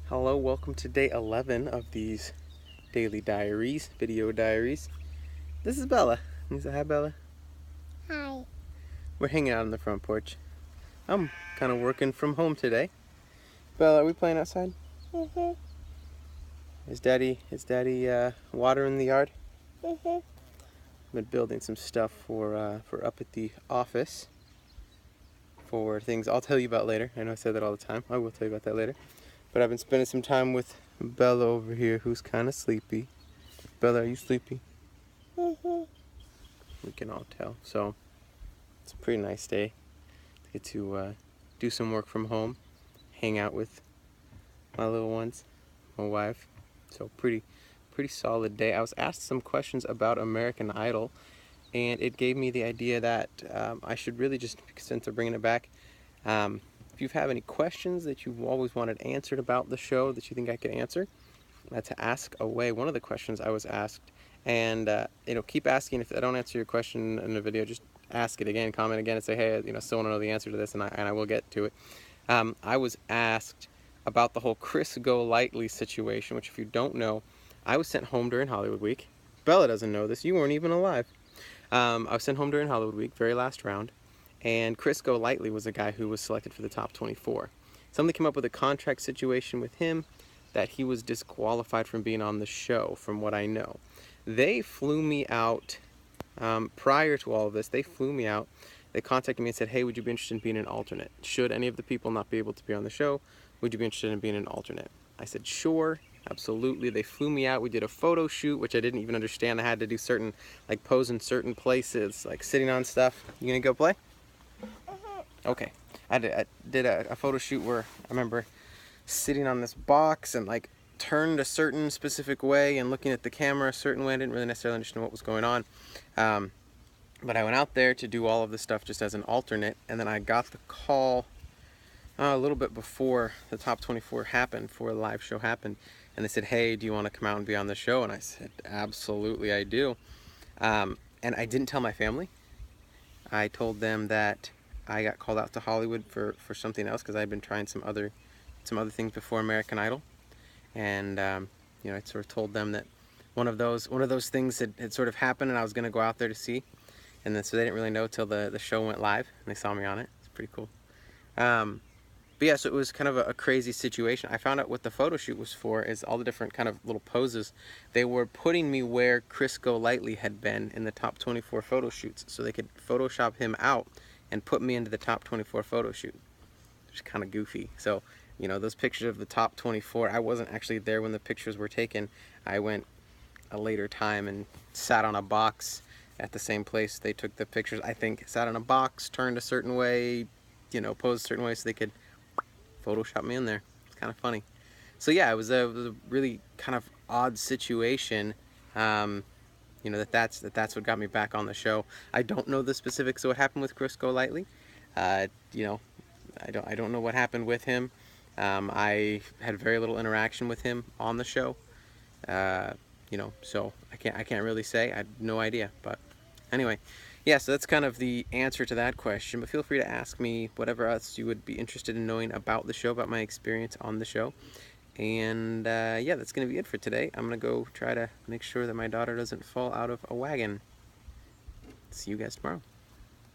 Hello, welcome to day 11 of these daily diaries, video diaries. This is Bella. You say hi, Bella. Hi. We're hanging out on the front porch. I'm kind of working from home today. Bella, are we playing outside? Mhm. Is Daddy watering the yard? Mhm. I've been building some stuff for up at the office for things I'll tell you about later. I know I say that all the time. I will tell you about that later. But I've been spending some time with Bella over here, who's kind of sleepy. Bella, are you sleepy? Mhm. We can all tell. So it's a pretty nice day to get to do some work from home, hang out with my little ones, my wife. So pretty solid day. I was asked some questions about American Idol, and it gave me the idea that I should really just, since they're bringing it back, if you have any questions that you've always wanted answered about the show that you think I could answer, to ask away. One of the questions I was asked, and keep asking. If I don't answer your question in the video, just ask it again, comment again, and say, hey, still want to know the answer to this, and I will get to it. I was asked about the whole Chris Golightly situation, which, if you don't know, I was sent home during Hollywood Week. Bella doesn't know this. You weren't even alive. I was sent home during Hollywood Week, very last round, and Chris Golightly was a guy who was selected for the top 24. Somebody came up with a contract situation with him that he was disqualified from being on the show, from what I know. They flew me out prior to all of this. They flew me out. They contacted me and said, hey, would you be interested in being an alternate? Should any of the people not be able to be on the show, would you be interested in being an alternate? I said, sure, absolutely. They flew me out. We did a photo shoot, which I didn't even understand. I had to do certain, like, pose in certain places, like sitting on stuff. You gonna go play? Okay. I did a photo shoot where I remember sitting on this box and, like, turned a certain specific way and looking at the camera a certain way. I didn't really necessarily understand what was going on. But I went out there to do all of this stuff just as an alternate, and then I got the call a little bit before the top 24 happened, before the live show happened, and they said, hey, do you want to come out and be on the show? And I said, absolutely, I do. And I didn't tell my family. I told them that I got called out to Hollywood for something else, because I had been trying some other things before American Idol, and I sort of told them that one of those things had sort of happened, and I was going to go out there to see. And then, so they didn't really know till the show went live, and they saw me on it. It's pretty cool. But yeah, so it was kind of a crazy situation. I found out what the photo shoot was for, is all the different kind of little poses. They were putting me where Chris Golightly had been in the top 24 photo shoots, so they could Photoshop him out and put me into the top 24 photo shoot. It's kind of goofy. So, those pictures of the top 24, I wasn't actually there when the pictures were taken. I went a later time and sat on a box at the same place they took the pictures. I think sat on a box, turned a certain way, posed a certain way so they could Photoshop me in there. It's kind of funny. So yeah, it was a really kind of odd situation. That's what got me back on the show. I don't know the specifics of what happened with Chris Golightly. Uh, you know, I don't know what happened with him. I had very little interaction with him on the show. So I can't really say. I had no idea. But anyway, yeah, so that's kind of the answer to that question. But feel free to ask me whatever else you would be interested in knowing about the show, about my experience on the show. And yeah, that's going to be it for today. I'm going to go try to make sure that my daughter doesn't fall out of a wagon. See you guys tomorrow.